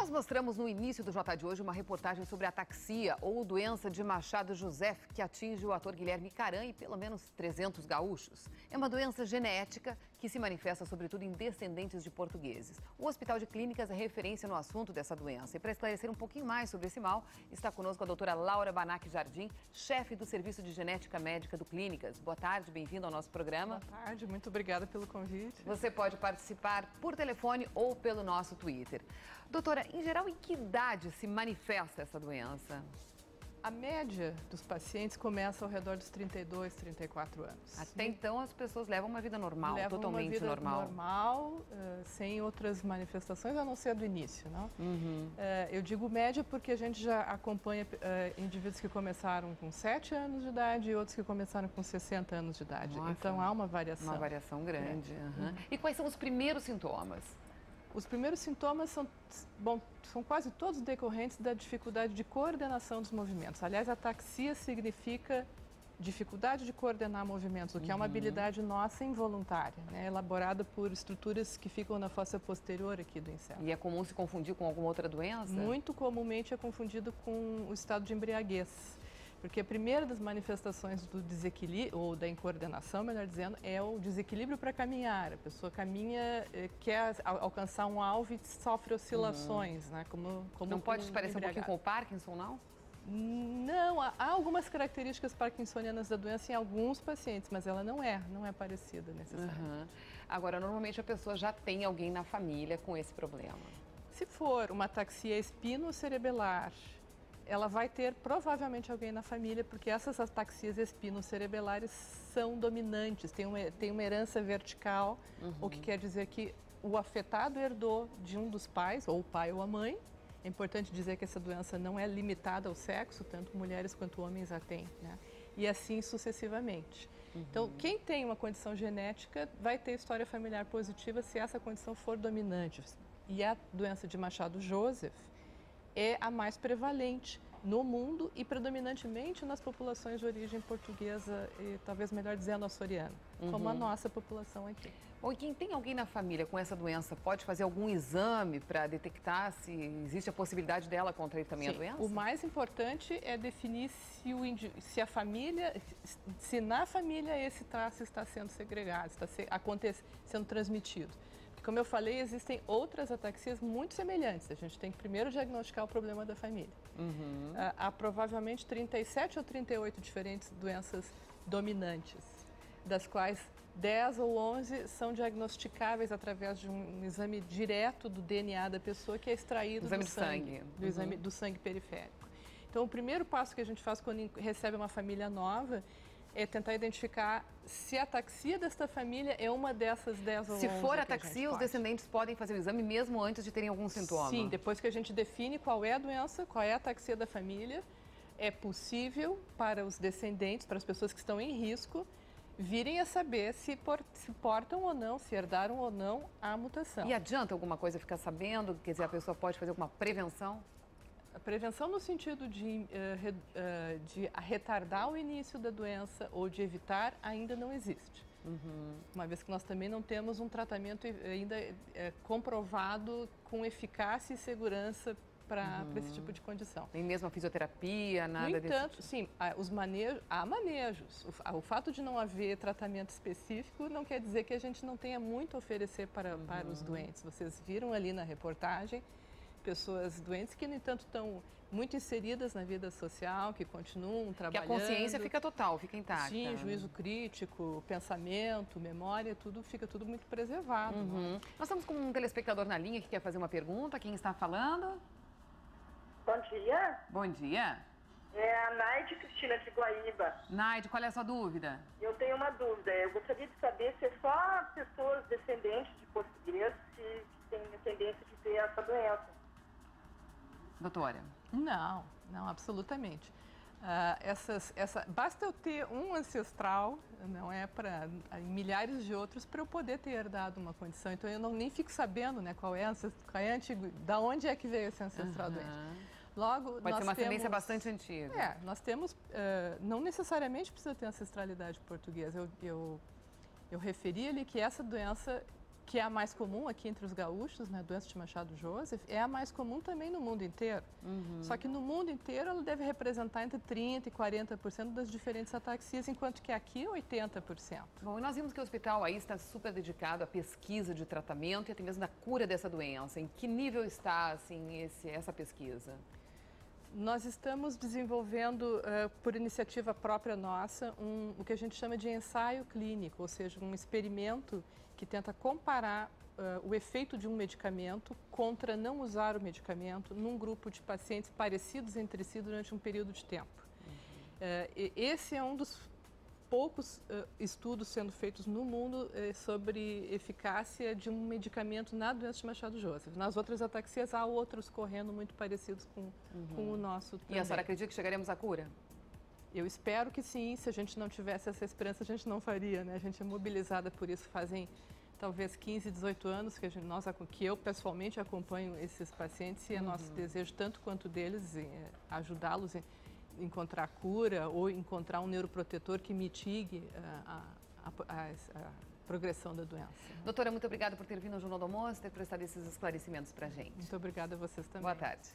Nós mostramos no início do Jota de hoje uma reportagem sobre a ataxia, ou doença de Machado-Joseph, que atinge o ator Guilherme Caram e pelo menos 300 gaúchos. É uma doença genética que se manifesta sobretudo em descendentes de portugueses. O Hospital de Clínicas é referência no assunto dessa doença. E para esclarecer um pouquinho mais sobre esse mal, está conosco a doutora Laura Banac Jardim, chefe do Serviço de Genética Médica do Clínicas. Boa tarde, bem-vindo ao nosso programa. Boa tarde, muito obrigada pelo convite. Você pode participar por telefone ou pelo nosso Twitter. Doutora, em geral, em que idade se manifesta essa doença? A média dos pacientes começa ao redor dos 32, 34 anos. Até então, as pessoas levam uma vida normal, totalmente uma vida normal, sem outras manifestações, a não ser do início, não? Eu digo média porque a gente já acompanha indivíduos que começaram com 7 anos de idade e outros que começaram com 60 anos de idade. Nossa, então, há uma variação. Uma variação grande. E quais são os primeiros sintomas? Os primeiros sintomas são quase todos decorrentes da dificuldade de coordenação dos movimentos. Aliás, ataxia significa dificuldade de coordenar movimentos, o que é uma habilidade nossa involuntária, né? Elaborada por estruturas que ficam na fossa posterior aqui do inseto. E é comum se confundir com alguma outra doença? Muito comumente é confundido com o estado de embriaguez. Porque a primeira das manifestações do desequilíbrio, ou da incoordenação, melhor dizendo, é o desequilíbrio para caminhar. A pessoa caminha, quer alcançar um alvo e sofre oscilações, né? Como não pode se parecer um pouquinho com o Parkinson, não? Não, há algumas características parkinsonianas da doença em alguns pacientes, mas ela não é parecida necessariamente. Agora, normalmente a pessoa já tem alguém na família com esse problema. Se for uma ataxia espinocerebelar, ela vai ter provavelmente alguém na família, porque essas ataxias espinocerebelares são dominantes, tem uma herança vertical, o que quer dizer que o afetado herdou de um dos pais, ou o pai ou a mãe. É importante dizer que essa doença não é limitada ao sexo, tanto mulheres quanto homens a têm, né? E assim sucessivamente. Então, quem tem uma condição genética vai ter história familiar positiva se essa condição for dominante. E a doença de Machado-Joseph é a mais prevalente no mundo e predominantemente nas populações de origem portuguesa e talvez melhor dizendo açoriana, como a nossa população aqui. Ou quem tem alguém na família com essa doença pode fazer algum exame para detectar se existe a possibilidade dela contrair também a doença? O mais importante é definir se a família, se na família esse traço está sendo segregado, está sendo transmitido. Como eu falei, existem outras ataxias muito semelhantes. A gente tem que primeiro diagnosticar o problema da família. Há provavelmente 37 ou 38 diferentes doenças dominantes, das quais 10 ou 11 são diagnosticáveis através de um exame direto do DNA da pessoa que é extraído do sangue, do sangue periférico. Então, o primeiro passo que a gente faz quando recebe uma família nova é tentar identificar se a ataxia desta família é uma dessas 10 ou 11. Se for ataxia, os descendentes podem fazer o exame mesmo antes de terem algum sintoma? Sim, depois que a gente define qual é a doença, qual é a ataxia da família, é possível para os descendentes, para as pessoas que estão em risco, virem a saber se portam ou não, se herdaram ou não a mutação. E adianta alguma coisa ficar sabendo? Quer dizer, a pessoa pode fazer alguma prevenção? A prevenção no sentido de retardar o início da doença ou de evitar ainda não existe. Uma vez que nós também não temos um tratamento ainda comprovado com eficácia e segurança para esse tipo de condição. Nem mesmo a fisioterapia, nada desse tipo? No entanto, sim, há manejos. O fato de não haver tratamento específico não quer dizer que a gente não tenha muito a oferecer para os doentes. Vocês viram ali na reportagem pessoas doentes que, no entanto, estão muito inseridas na vida social, que continuam trabalhando. Que a consciência fica total, fica intacta. Sim, juízo crítico, pensamento, memória, fica tudo muito preservado. Nós estamos com um telespectador na linha que quer fazer uma pergunta. Quem está falando? Bom dia. Bom dia. É a Naide Cristina de Guaíba. Naide, qual é a sua dúvida? Eu tenho uma dúvida. Eu gostaria de saber se é só pessoas descendentes de portugueses que têm a tendência de ter essa doença. Doutora? Não, absolutamente. Basta eu ter um ancestral, não é para milhares de outros, para eu poder ter herdado uma condição. Então eu nem fico sabendo, né, qual é antigo, da onde é que veio esse ancestral doente. Logo, pode ser uma tendência bastante antiga. Nós temos, não necessariamente precisa ter ancestralidade portuguesa. Eu referi ali que essa doença que é a mais comum aqui entre os gaúchos, né, doença de Machado-Joseph, é a mais comum também no mundo inteiro. Só que no mundo inteiro ela deve representar entre 30% e 40% das diferentes ataxias, enquanto que aqui 80%. Bom, e nós vimos que o hospital aí está super dedicado à pesquisa de tratamento e até mesmo da cura dessa doença. Em que nível está, assim, essa pesquisa? Nós estamos desenvolvendo, por iniciativa própria nossa, o que a gente chama de ensaio clínico, ou seja, um experimento que tenta comparar o efeito de um medicamento contra não usar o medicamento num grupo de pacientes parecidos entre si durante um período de tempo. Esse é um dos poucos estudos sendo feitos no mundo sobre eficácia de um medicamento na doença de Machado-Joseph. Nas outras ataxias há outros correndo muito parecidos com o nosso também. E a senhora acredita que chegaremos à cura? Eu espero que sim. Se a gente não tivesse essa esperança, a gente não faria, né? A gente é mobilizada por isso fazem talvez 15, 18 anos que eu pessoalmente acompanho esses pacientes e é nosso desejo, tanto quanto deles, ajudá-los a encontrar cura ou encontrar um neuroprotetor que mitigue a progressão da doença. Doutora, muito obrigada por ter vindo ao Jornal do Almoço e ter prestado esses esclarecimentos para a gente. Muito obrigada a vocês também. Boa tarde.